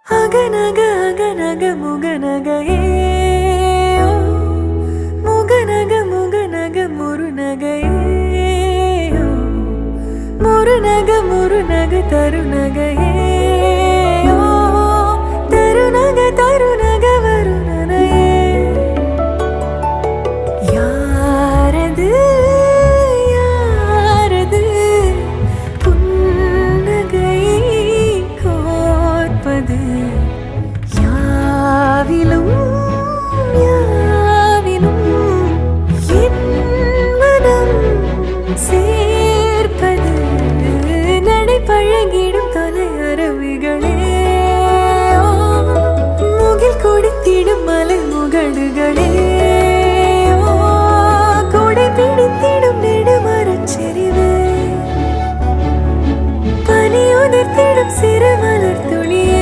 அகநக அகநக முகநகையே முகநக முகநக முருநகையே முருநக முருநக தருநகையே தருநக தருநக வருணனையே யாரது யாரது புன்னகை கோர்ப்பது யாவிலும் யாவிலும் என் மனம் சேர்ப்பது நடை பழகிடும் தொலை அரவிகளே முகில் கொடுத்திடும் மலை முகடுகளே